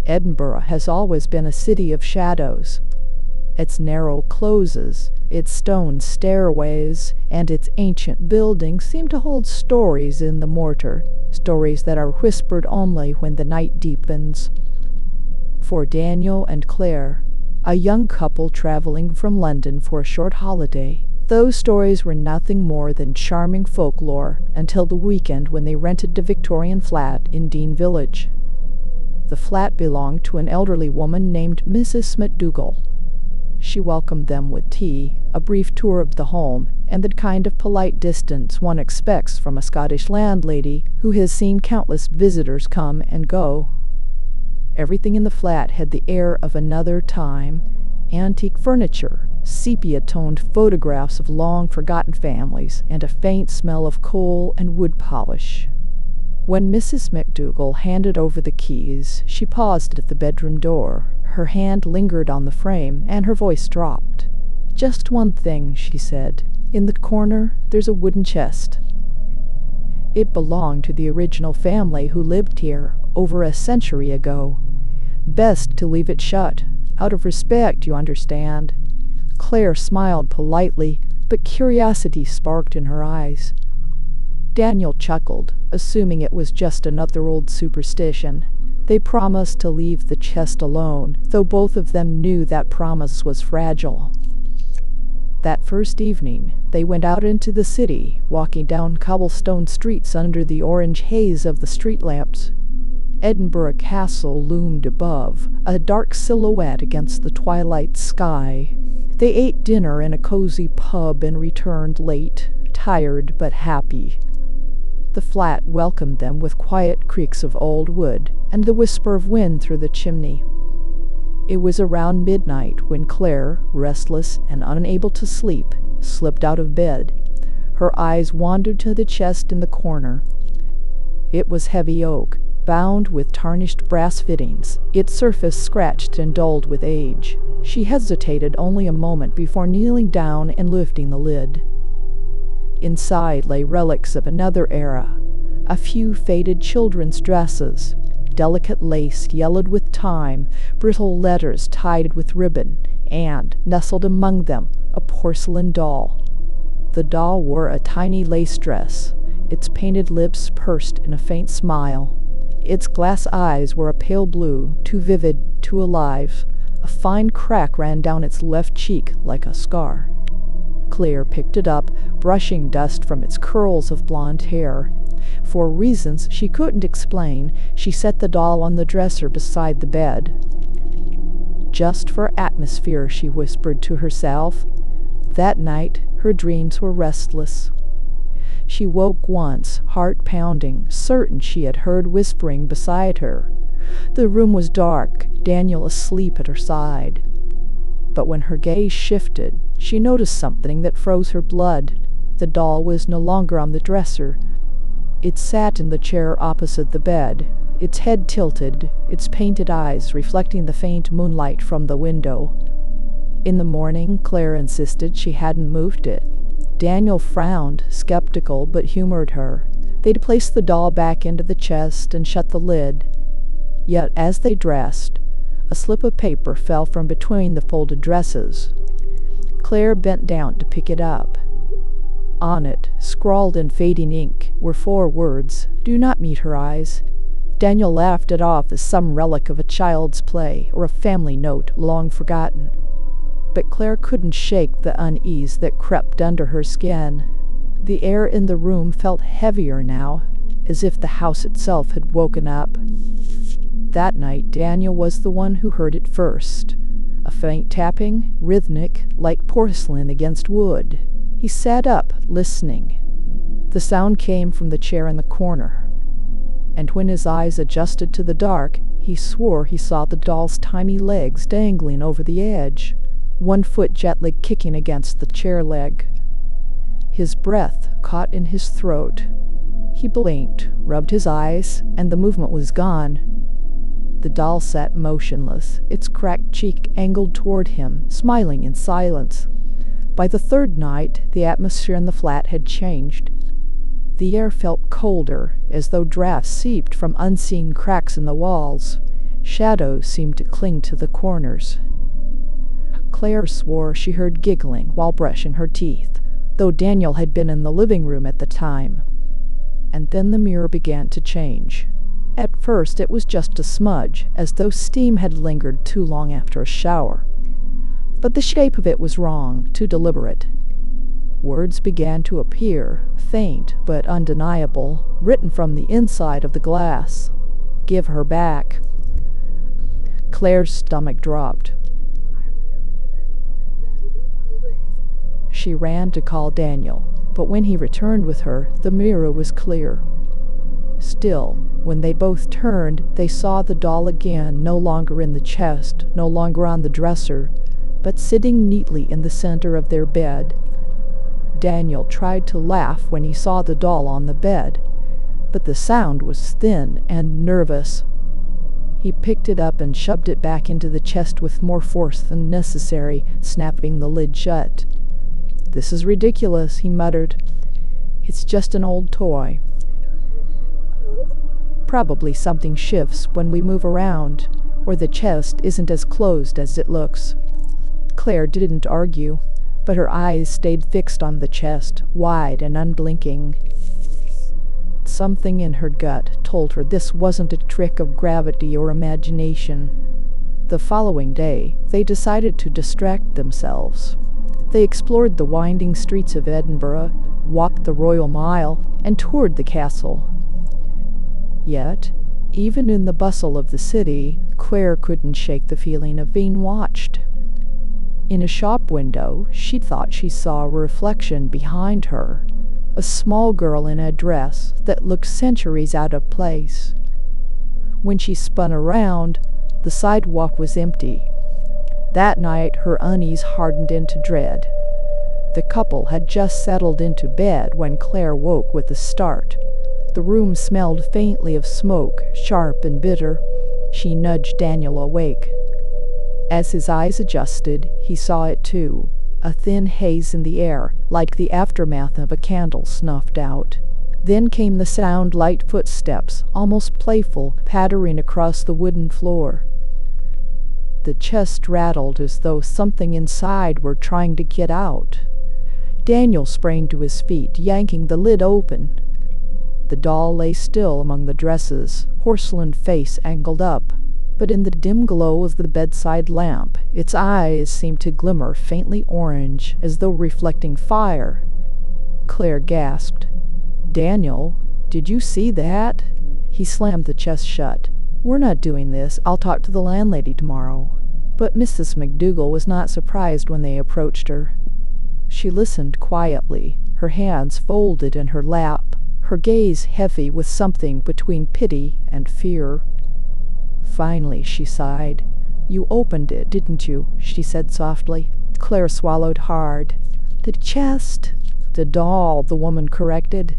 Edinburgh has always been a city of shadows. Its narrow closes, its stone stairways, and its ancient buildings seem to hold stories in the mortar, stories that are whispered only when the night deepens. For Daniel and Claire, a young couple traveling from London for a short holiday, those stories were nothing more than charming folklore until the weekend when they rented a Victorian flat in Dean Village. The flat belonged to an elderly woman named Mrs. McDougall. She welcomed them with tea, a brief tour of the home, and the kind of polite distance one expects from a Scottish landlady who has seen countless visitors come and go. Everything in the flat had the air of another time: antique furniture, sepia-toned photographs of long-forgotten families, and a faint smell of coal and wood polish. When Mrs. McDougall handed over the keys, she paused at the bedroom door. Her hand lingered on the frame, and her voice dropped. "Just one thing," she said. "In the corner, there's a wooden chest. It belonged to the original family who lived here over a century ago. Best to leave it shut, out of respect, you understand." Claire smiled politely, but curiosity sparked in her eyes. Daniel chuckled, assuming it was just another old superstition. They promised to leave the chest alone, though both of them knew that promise was fragile. That first evening, they went out into the city, walking down cobblestone streets under the orange haze of the street lamps. Edinburgh Castle loomed above, a dark silhouette against the twilight sky. They ate dinner in a cozy pub and returned late, tired but happy. The flat welcomed them with quiet creaks of old wood and the whisper of wind through the chimney. It was around midnight when Claire, restless and unable to sleep, slipped out of bed. Her eyes wandered to the chest in the corner. It was heavy oak, bound with tarnished brass fittings, its surface scratched and dulled with age. She hesitated only a moment before kneeling down and lifting the lid. Inside lay relics of another era: a few faded children's dresses, delicate lace yellowed with time, brittle letters tied with ribbon, and, nestled among them, a porcelain doll. The doll wore a tiny lace dress, its painted lips pursed in a faint smile. Its glass eyes were a pale blue, too vivid, too alive. A fine crack ran down its left cheek like a scar. Claire picked it up, brushing dust from its curls of blonde hair. For reasons she couldn't explain, she set the doll on the dresser beside the bed. "Just for atmosphere," she whispered to herself. That night, her dreams were restless. She woke once, heart pounding, certain she had heard whispering beside her. The room was dark, Daniel asleep at her side. But when her gaze shifted, she noticed something that froze her blood. The doll was no longer on the dresser. It sat in the chair opposite the bed, its head tilted, its painted eyes reflecting the faint moonlight from the window. In the morning, Claire insisted she hadn't moved it. Daniel frowned, skeptical, but humored her. They'd placed the doll back into the chest and shut the lid. Yet as they dressed, a slip of paper fell from between the folded dresses. Claire bent down to pick it up. On it, scrawled in fading ink, were 4 words: "Do not meet her eyes." Daniel laughed it off as some relic of a child's play or a family note long forgotten. But Claire couldn't shake the unease that crept under her skin. The air in the room felt heavier now, as if the house itself had woken up. That night, Daniel was the one who heard it first. A faint tapping, rhythmic, like porcelain against wood. He sat up, listening. The sound came from the chair in the corner. And when his eyes adjusted to the dark, he swore he saw the doll's tiny legs dangling over the edge, one foot gently kicking against the chair leg. His breath caught in his throat. He blinked, rubbed his eyes, and the movement was gone. The doll sat motionless, its cracked cheek angled toward him, smiling in silence. By the 3rd night, the atmosphere in the flat had changed. The air felt colder, as though drafts seeped from unseen cracks in the walls. Shadows seemed to cling to the corners. Claire swore she heard giggling while brushing her teeth, though Daniel had been in the living room at the time. And then the mirror began to change. At first it was just a smudge, as though steam had lingered too long after a shower. But the shape of it was wrong, too deliberate. Words began to appear, faint but undeniable, written from the inside of the glass. "Give her back." Claire's stomach dropped. She ran to call Daniel, but when he returned with her, the mirror was clear. Still, when they both turned, they saw the doll again, no longer in the chest, no longer on the dresser, but sitting neatly in the center of their bed. Daniel tried to laugh when he saw the doll on the bed, but the sound was thin and nervous. He picked it up and shoved it back into the chest with more force than necessary, snapping the lid shut. "This is ridiculous," he muttered. "It's just an old toy. Probably something shifts when we move around, or the chest isn't as closed as it looks." Claire didn't argue, but her eyes stayed fixed on the chest, wide and unblinking. Something in her gut told her this wasn't a trick of gravity or imagination. The following day, they decided to distract themselves. They explored the winding streets of Edinburgh, walked the Royal Mile, and toured the castle. Yet, even in the bustle of the city, Claire couldn't shake the feeling of being watched. In a shop window, she thought she saw a reflection behind her, a small girl in a dress that looked centuries out of place. When she spun around, the sidewalk was empty. That night, her unease hardened into dread. The couple had just settled into bed when Claire woke with a start. The room smelled faintly of smoke, sharp and bitter. She nudged Daniel awake. As his eyes adjusted, he saw it too, a thin haze in the air, like the aftermath of a candle snuffed out. Then came the sound, light footsteps, almost playful, pattering across the wooden floor. The chest rattled as though something inside were trying to get out. Daniel sprang to his feet, yanking the lid open. The doll lay still among the dresses, porcelain face angled up, but in the dim glow of the bedside lamp, its eyes seemed to glimmer faintly orange, as though reflecting fire. Claire gasped. "Daniel, did you see that?" He slammed the chest shut. "We're not doing this. I'll talk to the landlady tomorrow." But Mrs. McDougall was not surprised when they approached her. She listened quietly, her hands folded in her lap, her gaze heavy with something between pity and fear. Finally, she sighed. "You opened it, didn't you?" she said softly. Claire swallowed hard. "The chest." "The doll," the woman corrected.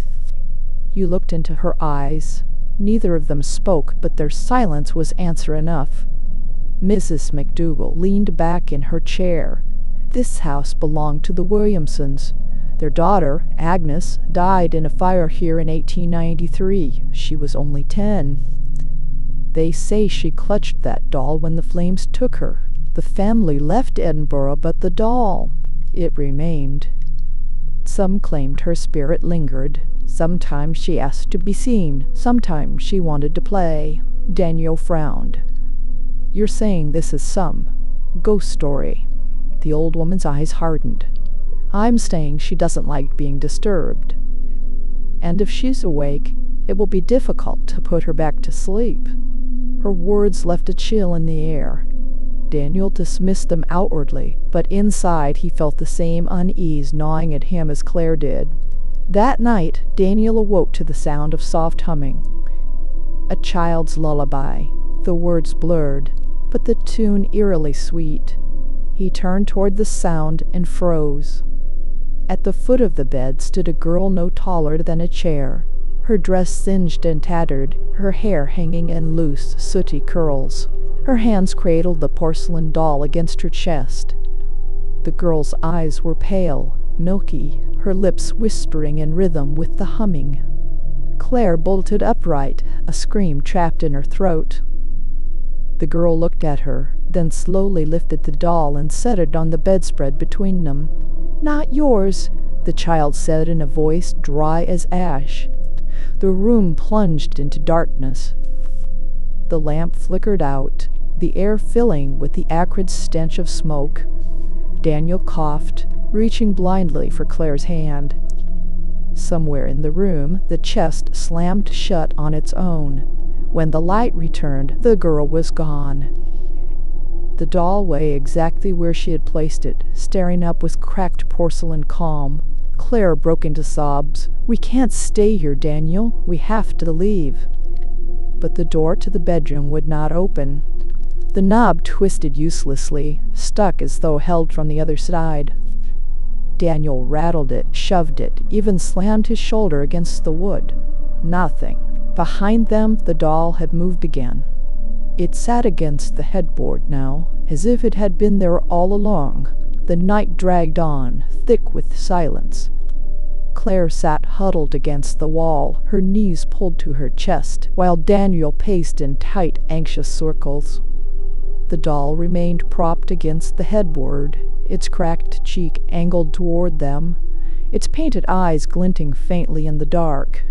You looked into her eyes. Neither of them spoke, but their silence was answer enough. Mrs. McDougall leaned back in her chair. This house belonged to the Williamsons. Their daughter, Agnes, died in a fire here in 1893. She was only 10. They say she clutched that doll when the flames took her. The family left Edinburgh, but the doll, it remained. Some claimed her spirit lingered. Sometimes she asked to be seen. Sometimes she wanted to play. Daniel frowned. "You're saying this is some ghost story?" The old woman's eyes hardened. "I'm saying she doesn't like being disturbed. And if she's awake, it will be difficult to put her back to sleep." Her words left a chill in the air. Daniel dismissed them outwardly, but inside he felt the same unease gnawing at him as Claire did. That night, Daniel awoke to the sound of soft humming. A child's lullaby, the words blurred, but the tune eerily sweet. He turned toward the sound and froze. At the foot of the bed stood a girl no taller than a chair, her dress singed and tattered, her hair hanging in loose, sooty curls. Her hands cradled the porcelain doll against her chest. The girl's eyes were pale, milky, her lips whispering in rhythm with the humming. Claire bolted upright, a scream trapped in her throat. The girl looked at her, then slowly lifted the doll and set it on the bedspread between them. "Not yours," the child said in a voice dry as ash. The room plunged into darkness. The lamp flickered out, the air filling with the acrid stench of smoke. Daniel coughed, reaching blindly for Claire's hand. Somewhere in the room, the chest slammed shut on its own. When the light returned, the girl was gone. The doll lay exactly where she had placed it, staring up with cracked porcelain calm. Claire broke into sobs. "We can't stay here, Daniel. We have to leave." But the door to the bedroom would not open. The knob twisted uselessly, stuck as though held from the other side. Daniel rattled it, shoved it, even slammed his shoulder against the wood. Nothing. Behind them, the doll had moved again. It sat against the headboard now, as if it had been there all along. The night dragged on, thick with silence. Claire sat huddled against the wall, her knees pulled to her chest, while Daniel paced in tight, anxious circles. The doll remained propped against the headboard, its cracked cheek angled toward them, its painted eyes glinting faintly in the dark.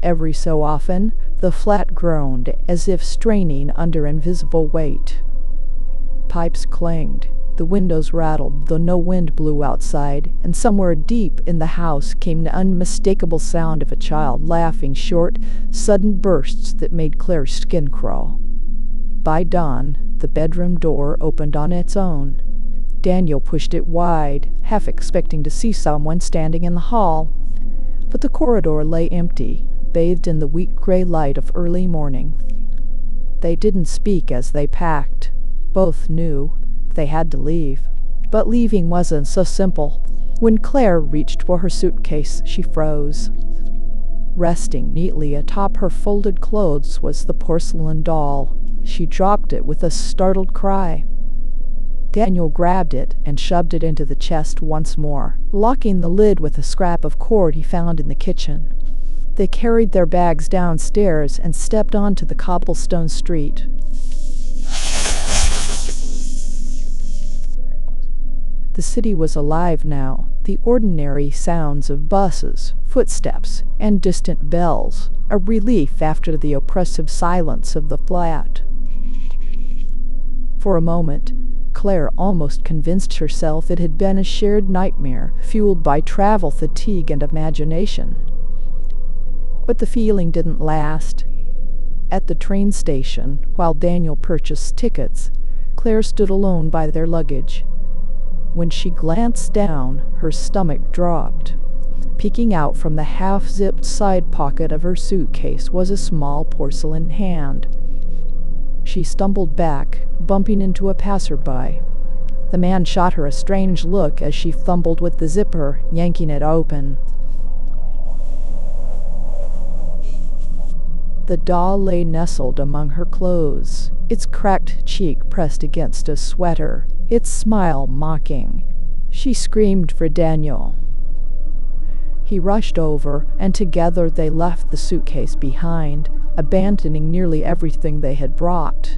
Every so often, the flat groaned, as if straining under invisible weight. Pipes clanged, the windows rattled, though no wind blew outside, and somewhere deep in the house came the unmistakable sound of a child laughing, short, sudden bursts that made Claire's skin crawl. By dawn, the bedroom door opened on its own. Daniel pushed it wide, half expecting to see someone standing in the hall. But the corridor lay empty, bathed in the weak gray light of early morning. They didn't speak as they packed. Both knew they had to leave. But leaving wasn't so simple. When Claire reached for her suitcase, she froze. Resting neatly atop her folded clothes was the porcelain doll. She dropped it with a startled cry. Daniel grabbed it and shoved it into the chest once more, locking the lid with a scrap of cord he found in the kitchen. They carried their bags downstairs and stepped onto the cobblestone street. The city was alive now, the ordinary sounds of buses, footsteps, and distant bells, a relief after the oppressive silence of the flat. For a moment, Claire almost convinced herself it had been a shared nightmare, fueled by travel fatigue and imagination. But the feeling didn't last. At the train station, while Daniel purchased tickets, Claire stood alone by their luggage. When she glanced down, her stomach dropped. Peeking out from the half-zipped side pocket of her suitcase was a small porcelain hand. She stumbled back, bumping into a passerby. The man shot her a strange look as she fumbled with the zipper, yanking it open. The doll lay nestled among her clothes, its cracked cheek pressed against a sweater, its smile mocking. She screamed for Daniel. He rushed over, and together they left the suitcase behind, abandoning nearly everything they had brought.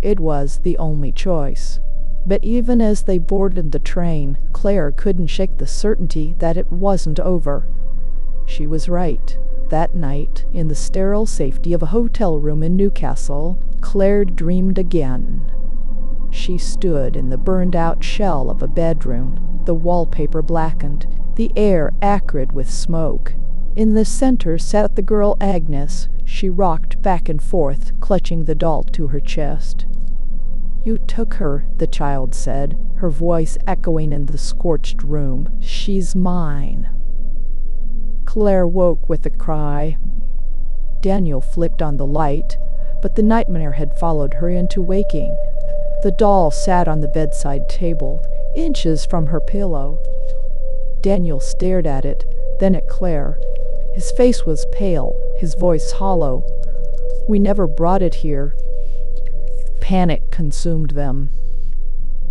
It was the only choice. But even as they boarded the train, Claire couldn't shake the certainty that it wasn't over. She was right. That night, in the sterile safety of a hotel room in Newcastle, Claire dreamed again. She stood in the burned-out shell of a bedroom, the wallpaper blackened, the air acrid with smoke. In the center sat the girl Agnes. She rocked back and forth, clutching the doll to her chest. "You took her," the child said, her voice echoing in the scorched room. "She's mine." Claire woke with a cry. Daniel flicked on the light, but the nightmare had followed her into waking. The doll sat on the bedside table, inches from her pillow. Daniel stared at it, then at Claire. His face was pale, his voice hollow. "We never brought it here." Panic consumed them.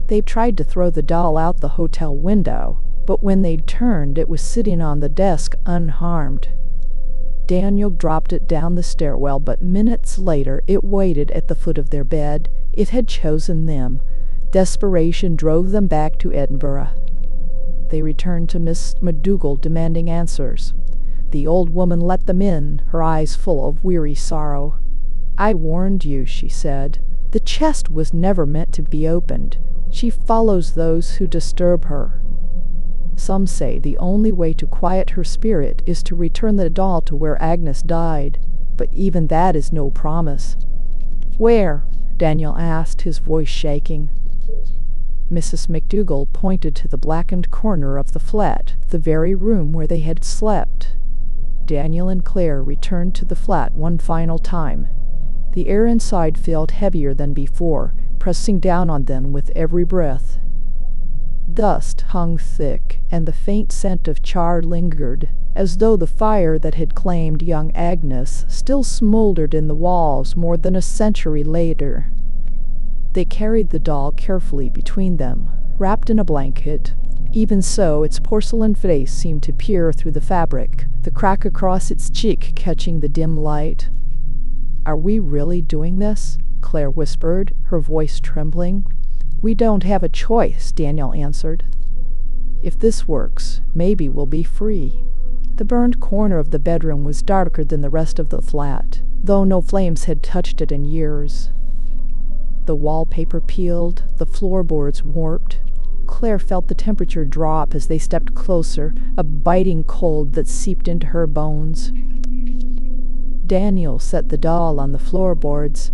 They tried to throw the doll out the hotel window, but when they turned, it was sitting on the desk unharmed. Daniel dropped it down the stairwell, but minutes later it waited at the foot of their bed. It had chosen them. Desperation drove them back to Edinburgh. They returned to Miss McDougall, demanding answers. The old woman let them in, her eyes full of weary sorrow. "I warned you," she said. "The chest was never meant to be opened. She follows those who disturb her. Some say the only way to quiet her spirit is to return the doll to where Agnes died, but even that is no promise." "Where?" Daniel asked, his voice shaking. Mrs. McDougall pointed to the blackened corner of the flat, the very room where they had slept. Daniel and Claire returned to the flat one final time. The air inside felt heavier than before, pressing down on them with every breath. Dust hung thick, and the faint scent of char lingered, as though the fire that had claimed young Agnes still smoldered in the walls more than a century later. They carried the doll carefully between them, wrapped in a blanket. Even so, its porcelain face seemed to peer through the fabric, the crack across its cheek catching the dim light. "Are we really doing this?" Claire whispered, her voice trembling. "We don't have a choice," Daniel answered. "If this works, maybe we'll be free." The burned corner of the bedroom was darker than the rest of the flat, though no flames had touched it in years. The wallpaper peeled, the floorboards warped. Claire felt the temperature drop as they stepped closer, a biting cold that seeped into her bones. Daniel set the doll on the floorboards.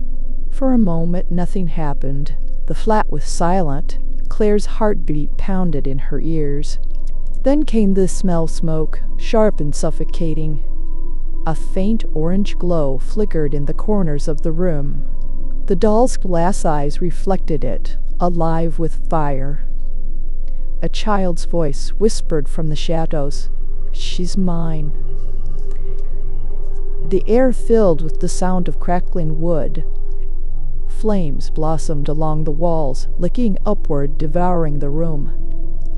For a moment, nothing happened. The flat was silent. Claire's heartbeat pounded in her ears. Then came the smell smoke, sharp and suffocating. A faint orange glow flickered in the corners of the room. The doll's glass eyes reflected it, alive with fire. A child's voice whispered from the shadows, "She's mine." The air filled with the sound of crackling wood. Flames blossomed along the walls, licking upward, devouring the room.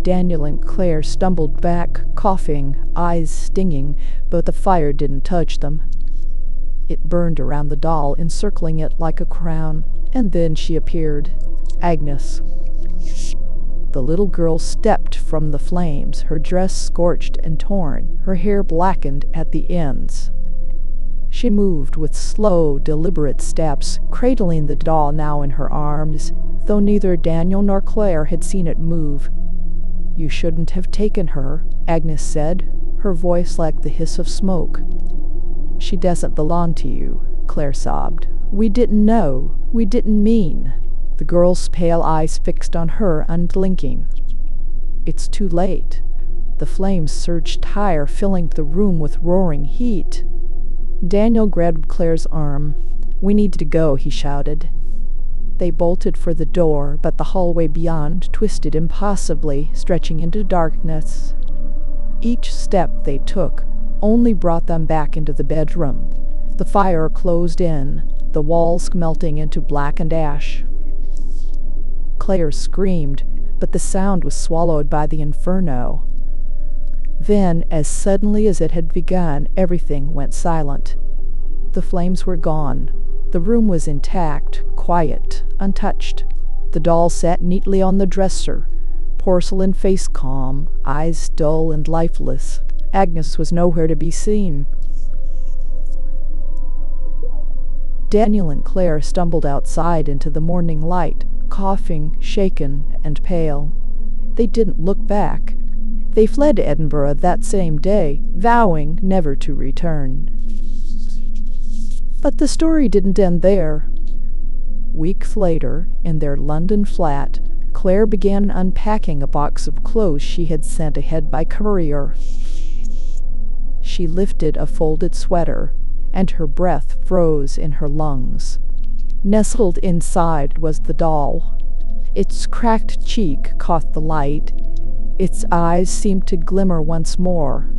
Daniel and Claire stumbled back, coughing, eyes stinging, but the fire didn't touch them. It burned around the doll, encircling it like a crown, and then she appeared, Agnes. The little girl stepped from the flames, her dress scorched and torn, her hair blackened at the ends. She moved with slow, deliberate steps, cradling the doll now in her arms, though neither Daniel nor Claire had seen it move. "You shouldn't have taken her," Agnes said, her voice like the hiss of smoke. "She doesn't belong to you," Claire sobbed. "We didn't know. We didn't mean." The girl's pale eyes fixed on her, unblinking. "It's too late." The flames surged higher, filling the room with roaring heat. Daniel grabbed Claire's arm. "We need to go," he shouted. They bolted for the door, but the hallway beyond twisted impossibly, stretching into darkness. Each step they took only brought them back into the bedroom. The fire closed in, the walls melting into blackened ash. Claire screamed, but the sound was swallowed by the inferno. Then, as suddenly as it had begun, everything went silent. The flames were gone. The room was intact, quiet, untouched. The doll sat neatly on the dresser, porcelain face calm, eyes dull and lifeless. Agnes was nowhere to be seen. Daniel and Claire stumbled outside into the morning light, coughing, shaken, and pale. They didn't look back. They fled to Edinburgh that same day, vowing never to return. But the story didn't end there. Weeks later, in their London flat, Claire began unpacking a box of clothes she had sent ahead by courier. She lifted a folded sweater, and her breath froze in her lungs. Nestled inside was the doll. Its cracked cheek caught the light. Its eyes seemed to glimmer once more,